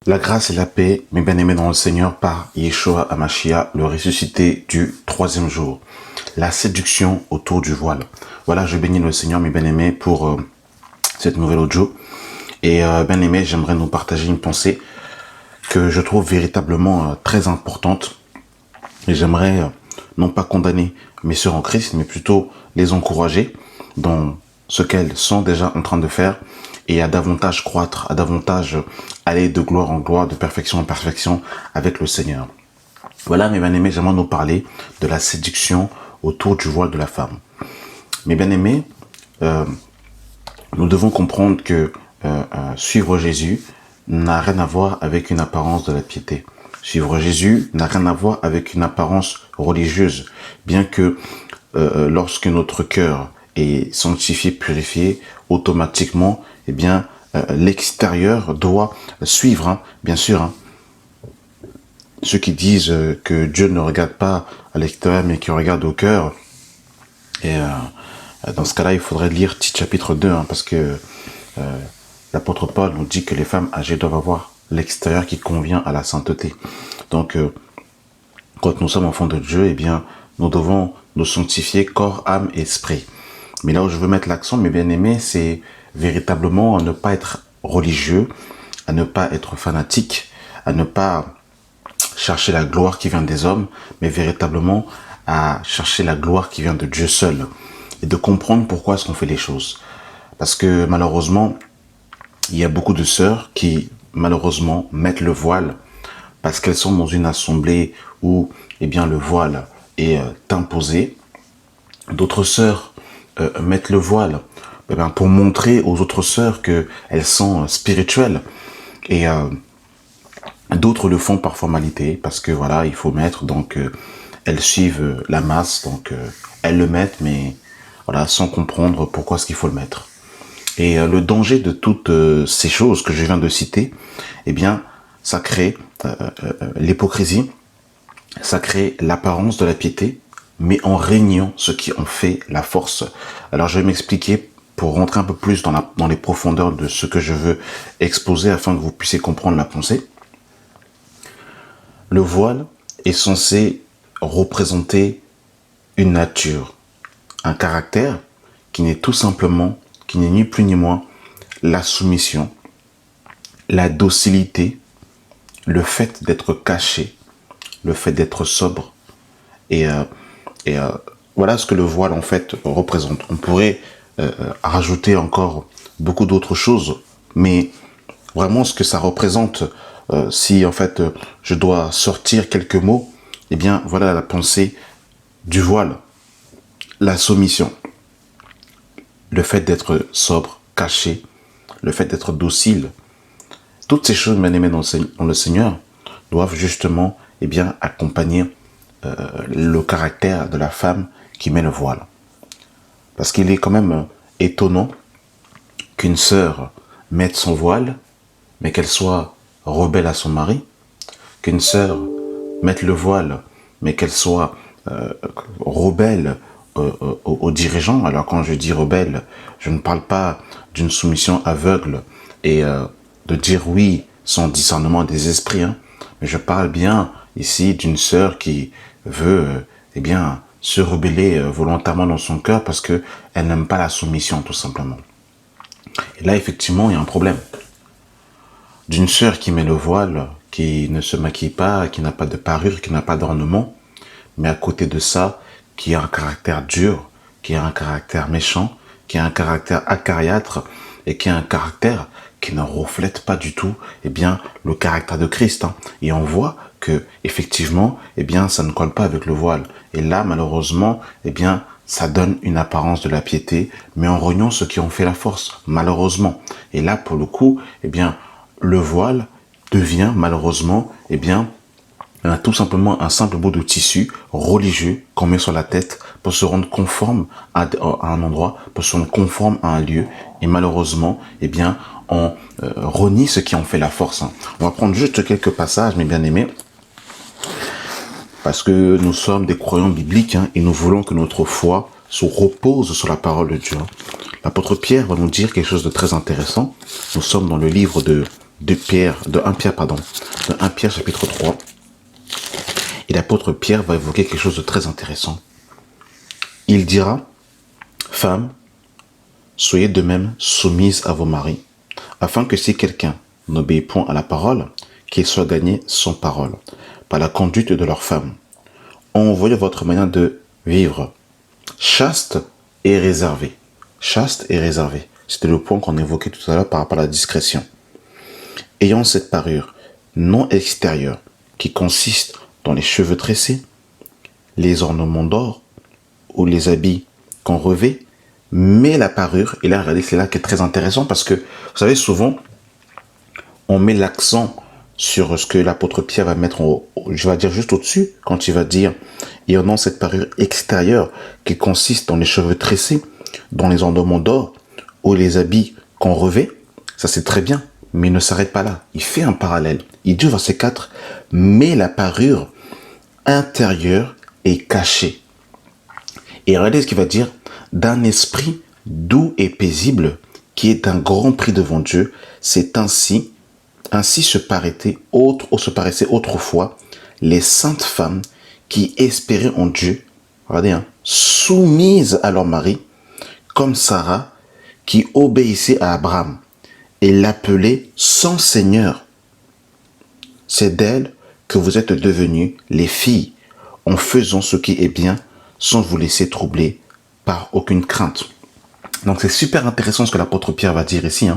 La grâce et la paix, mes bien-aimés dans le Seigneur, par Yeshua Hamashiach, le ressuscité du troisième jour. La séduction autour du voile. Voilà, je bénis le Seigneur, mes bien-aimés, pour cette nouvelle audio. Et bien-aimés, j'aimerais nous partager une pensée que je trouve véritablement très importante. Et j'aimerais non pas condamner mes sœurs en Christ, mais plutôt les encourager dans ce qu'elles sont déjà en train de faire et à davantage croître, à davantage aller de gloire en gloire, de perfection en perfection avec le Seigneur. Voilà, mes bien-aimés, j'aimerais nous parler de la séduction autour du voile de la femme. Mes bien-aimés, nous devons comprendre que suivre Jésus n'a rien à voir avec une apparence de la piété. Suivre Jésus n'a rien à voir avec une apparence religieuse, bien que lorsque notre cœur est sanctifié, purifié, automatiquement, eh bien, l'extérieur doit suivre, bien sûr. Ceux qui disent que Dieu ne regarde pas à l'extérieur, mais qu'il regarde au cœur, et dans ce cas-là, il faudrait lire Tite chapitre 2, parce que l'apôtre Paul nous dit que les femmes âgées doivent avoir l'extérieur qui convient à la sainteté. Donc, quand nous sommes enfants de Dieu, eh bien, nous devons nous sanctifier corps, âme et esprit. Mais là où je veux mettre l'accent, mes bien-aimés, c'est véritablement à ne pas être religieux, à ne pas être fanatique, à ne pas chercher la gloire qui vient des hommes, mais véritablement à chercher la gloire qui vient de Dieu seul. Et de comprendre pourquoi est-ce qu'on fait les choses. Parce que malheureusement, il y a beaucoup de sœurs qui, malheureusement, mettent le voile parce qu'elles sont dans une assemblée où, eh bien, le voile est imposé. D'autres sœurs mettent le voile pour montrer aux autres sœurs qu'elles sont spirituelles. Et d'autres le font par formalité, parce que voilà, il faut mettre, donc elles suivent la masse, donc elles le mettent, mais voilà, sans comprendre pourquoi est-ce qu'il faut le mettre. Et le danger de toutes ces choses que je viens de citer, eh bien, ça crée l'hypocrisie, ça crée l'apparence de la piété, mais en régnant ce qui en fait la force. Alors je vais m'expliquer pour rentrer un peu plus dans les profondeurs de ce que je veux exposer afin que vous puissiez comprendre la pensée. Le voile est censé représenter une nature, un caractère qui n'est tout simplement, qui n'est ni plus ni moins la soumission, la docilité, le fait d'être caché, le fait d'être sobre. Et voilà ce que le voile en fait représente. On pourrait rajouter encore beaucoup d'autres choses, mais vraiment ce que ça représente, si en fait je dois sortir quelques mots, eh bien voilà la pensée du voile. La soumission, le fait d'être sobre, caché, le fait d'être docile. Toutes ces choses, bien aimées dans le Seigneur, doivent justement eh bien, accompagner le caractère de la femme qui met le voile. Parce qu'il est quand même étonnant qu'une sœur mette son voile, mais qu'elle soit rebelle à son mari, qu'une sœur mette le voile, mais qu'elle soit rebelle aux dirigeants. Alors quand je dis rebelle, je ne parle pas d'une soumission aveugle et de dire oui sans discernement des esprits, mais je parle bien ici d'une sœur qui veut eh bien se rebeller volontairement dans son cœur parce que elle n'aime pas la soumission tout simplement. Et là effectivement il y a un problème. D'une sœur qui met le voile, qui ne se maquille pas, qui n'a pas de parure, qui n'a pas d'ornement, mais à côté de ça, qui a un caractère dur, qui a un caractère méchant, qui a un caractère acariâtre et qui a un caractère qui ne reflète pas du tout eh bien, le caractère de Christ. Et on voit que effectivement, eh bien, ça ne colle pas avec le voile. Et là, malheureusement, eh bien, ça donne une apparence de la piété, mais en reniant ceux qui ont fait la force, malheureusement. Et là, pour le coup, eh bien, le voile devient malheureusement, eh bien, tout simplement un simple bout de tissu religieux qu'on met sur la tête pour se rendre conforme à un endroit, pour se rendre conforme à un lieu. Et malheureusement, eh bien, on renie ceux qui ont fait la force. On va prendre juste quelques passages, mes bien-aimés, parce que nous sommes des croyants bibliques et nous voulons que notre foi se repose sur la parole de Dieu. L'apôtre Pierre va nous dire quelque chose de très intéressant. Nous sommes dans le livre de de 1 Pierre, pardon, de 1 Pierre chapitre 3. Et l'apôtre Pierre va évoquer quelque chose de très intéressant. Il dira, femmes, soyez de même soumises à vos maris, afin que si quelqu'un n'obéit point à la parole, qu'il soit gagné sans parole, par la conduite de leur femme. Envoyez votre manière de vivre, chaste et réservée. Chaste et réservée. C'était le point qu'on évoquait tout à l'heure par rapport à la discrétion. Ayant cette parure non extérieure, qui consiste dans les cheveux tressés, les ornements d'or ou les habits qu'on revêt, mais la parure, et là, regardez, c'est là qui est très intéressant parce que, vous savez, souvent, on met l'accent sur ce que l'apôtre Pierre va mettre, je vais dire juste au-dessus, quand il va dire, et on a cette parure extérieure qui consiste dans les cheveux tressés, dans les ornements d'or ou les habits qu'on revêt, ça c'est très bien, mais il ne s'arrête pas là. Il fait un parallèle. Il dit au verset 4, mais la parure intérieure est cachée. Et regardez ce qu'il va dire, d'un esprit doux et paisible, qui est un grand prix devant Dieu, c'est ainsi se paraissaient autrefois les saintes femmes qui espéraient en Dieu, regardez, soumises à leur mari, comme Sarah, qui obéissait à Abraham et l'appelait son Seigneur. C'est d'elle que vous êtes devenues les filles, en faisant ce qui est bien, sans vous laisser troubler par aucune crainte. Donc c'est super intéressant ce que l'apôtre Pierre va dire ici.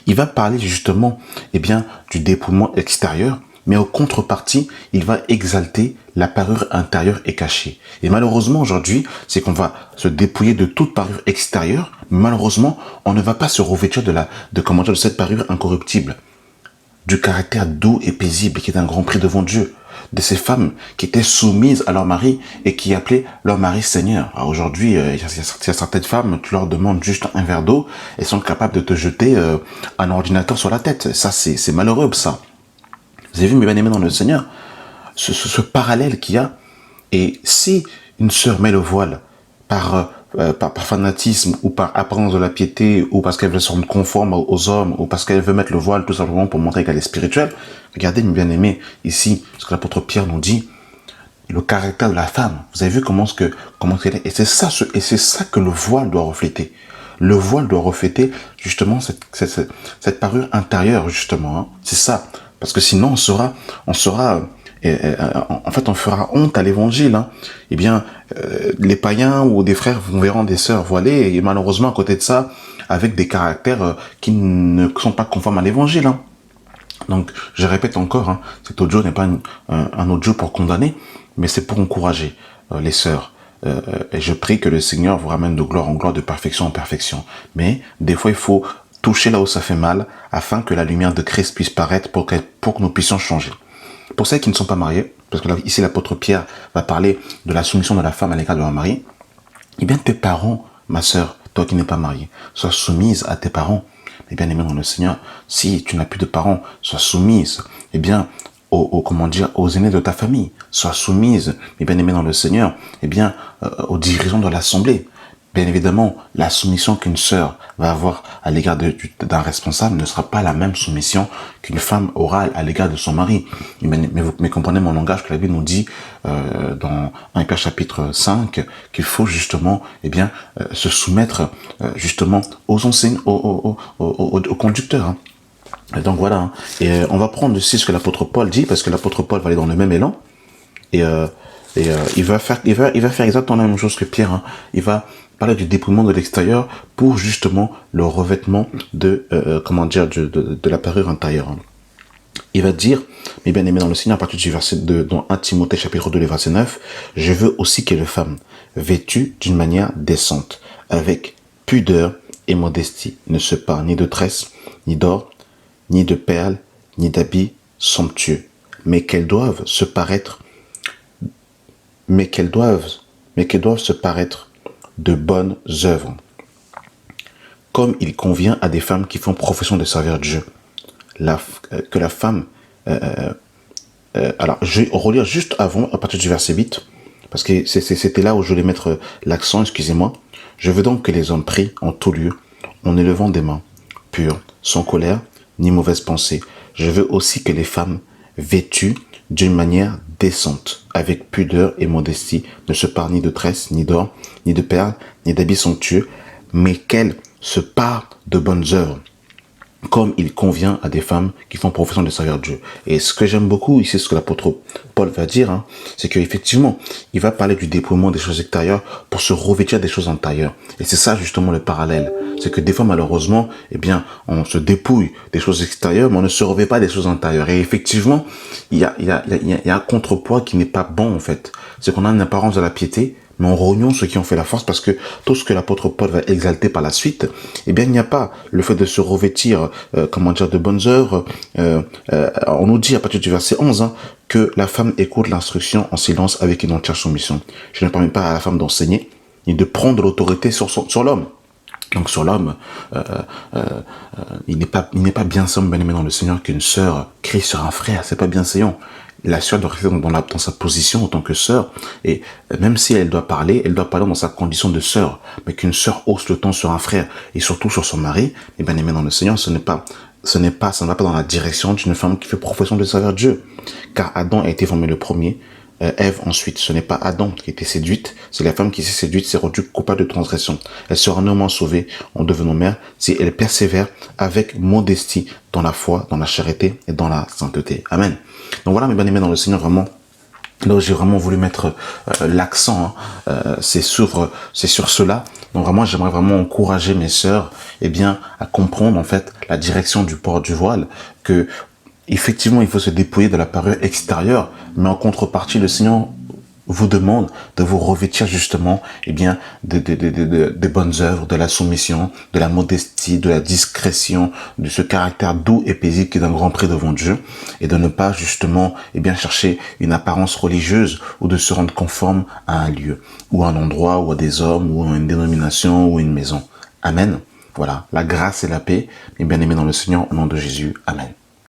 Il va parler justement du dépouillement extérieur, mais en contrepartie, il va exalter la parure intérieure et cachée. Et malheureusement aujourd'hui, c'est qu'on va se dépouiller de toute parure extérieure, mais malheureusement, on ne va pas se revêtir de cette parure incorruptible, du caractère doux et paisible qui est un grand prix devant Dieu, de ces femmes qui étaient soumises à leur mari et qui appelaient leur mari Seigneur. Alors aujourd'hui, il y a certaines femmes, tu leur demandes juste un verre d'eau, elles sont capables de te jeter un ordinateur sur la tête. Ça, c'est malheureux, ça. Vous avez vu, mes bien-aimés dans le Seigneur, ce parallèle qu'il y a. Et si une sœur met le voile par fanatisme ou par apparence de la piété ou parce qu'elle veut se rendre conforme aux hommes ou parce qu'elle veut mettre le voile tout simplement pour montrer qu'elle est spirituelle, regardez, mes bien-aimés, ici, ce que l'apôtre Pierre nous dit, le caractère de la femme. Vous avez vu comment elle est. Et c'est ça que le voile doit refléter. Le voile doit refléter justement cette parure intérieure, justement. C'est ça. Parce que sinon, on fera honte à l'évangile. Les païens ou des frères verront des sœurs voilées et malheureusement à côté de ça, avec des caractères qui ne sont pas conformes à l'évangile. Donc, je répète encore, cet audio n'est pas un audio pour condamner, mais c'est pour encourager les sœurs. Et je prie que le Seigneur vous ramène de gloire en gloire, de perfection en perfection. Mais des fois, il faut toucher là où ça fait mal, afin que la lumière de Christ puisse paraître pour que nous puissions changer. Pour celles qui ne sont pas mariées, parce que là, ici l'apôtre Pierre va parler de la soumission de la femme à l'égard de leur mari, tes parents, ma sœur, toi qui n'es pas mariée, sois soumise à tes parents. Bien aimé dans le Seigneur, si tu n'as plus de parents, sois soumise, aux aînés de ta famille, sois soumise, bien aimé dans le Seigneur, aux dirigeants de l'assemblée. Bien évidemment, la soumission qu'une sœur va avoir à l'égard d'un responsable ne sera pas la même soumission qu'une femme aura à l'égard de son mari. Mais vous comprenez mon langage que la Bible nous dit dans 1 Pierre chapitre 5 qu'il faut justement se soumettre justement aux enseignants, aux conducteurs. Et donc voilà. Et on va prendre aussi ce que l'apôtre Paul dit, parce que l'apôtre Paul va aller dans le même élan. Et il va faire exactement la même chose que Pierre. Il va parler du dépouillement de l'extérieur pour justement le revêtement de la parure intérieure. Il va dire, mes bien-aimés dans le Seigneur, à partir du verset 2, dans 1 Timothée chapitre 2, le verset 9, je veux aussi que les femmes, vêtues d'une manière décente, avec pudeur et modestie, ne se parent ni de tresses, ni d'or, ni de perles, ni d'habits somptueux, mais qu'elles doivent se paraître de bonnes œuvres, comme il convient à des femmes qui font profession de servir Dieu. Que la femme... alors, je vais relire juste avant, à partir du verset 8, parce que c'était là où je voulais mettre l'accent, excusez-moi. Je veux donc que les hommes prient en tout lieu, en élevant des mains pures, sans colère, ni mauvaise pensée. Je veux aussi que les femmes vêtues d'une manière décente, avec pudeur et modestie, ne se parent ni de tresses, ni d'or, ni de perles, ni d'habits somptueux, mais qu'elles se parent de bonnes œuvres, comme il convient à des femmes qui font profession de servir Dieu. Et ce que j'aime beaucoup ici, ce que l'apôtre Paul va dire, c'est qu'effectivement, il va parler du dépouillement des choses extérieures pour se revêtir des choses intérieures. Et c'est ça justement le parallèle. C'est que des fois, malheureusement, eh bien, on se dépouille des choses extérieures, mais on ne se revêt pas des choses intérieures. Et effectivement, il y a un contrepoids qui n'est pas bon, en fait. C'est qu'on a une apparence de la piété, mais on renonce ceux qui ont fait la force, parce que tout ce que l'apôtre Paul va exalter par la suite, eh bien, il n'y a pas le fait de se revêtir, de bonnes œuvres. On nous dit à partir du verset 11, que la femme écoute l'instruction en silence avec une entière soumission. Je ne permets pas à la femme d'enseigner, ni de prendre l'autorité sur l'homme. Donc sur l'homme, il n'est pas bienséant, bien-aimé dans le Seigneur, qu'une sœur crie sur un frère. C'est pas bienséant. La sœur doit rester dans sa position en tant que sœur, et même si elle doit parler dans sa condition de sœur, mais qu'une sœur hausse le ton sur un frère, et surtout sur son mari, et bien aimé dans le Seigneur, ça ne va pas dans la direction d'une femme qui fait profession de servir Dieu. Car Adam a été formé le premier, Ève ensuite. Ce n'est pas Adam qui a été séduite, c'est la femme qui s'est séduite, s'est rendue coupable de transgression. Elle sera néanmoins sauvée en devenant mère si elle persévère avec modestie dans la foi, dans la charité et dans la sainteté. Amen. Donc voilà, mes bien-aimés dans le Seigneur, vraiment, là où j'ai vraiment voulu mettre l'accent, c'est sur cela. Donc vraiment, j'aimerais vraiment encourager mes sœurs, à comprendre en fait la direction du port du voile, que effectivement, il faut se dépouiller de la parure extérieure, mais en contrepartie, le Seigneur vous demande de vous revêtir justement, des bonnes œuvres, de la soumission, de la modestie, de la discrétion, de ce caractère doux et paisible qui est d'un grand prix devant Dieu, et de ne pas justement, chercher une apparence religieuse ou de se rendre conforme à un lieu, ou à un endroit, ou à des hommes, ou à une dénomination, ou à une maison. Amen. Voilà. La grâce et la paix, mes bien-aimés dans le Seigneur, au nom de Jésus. Amen.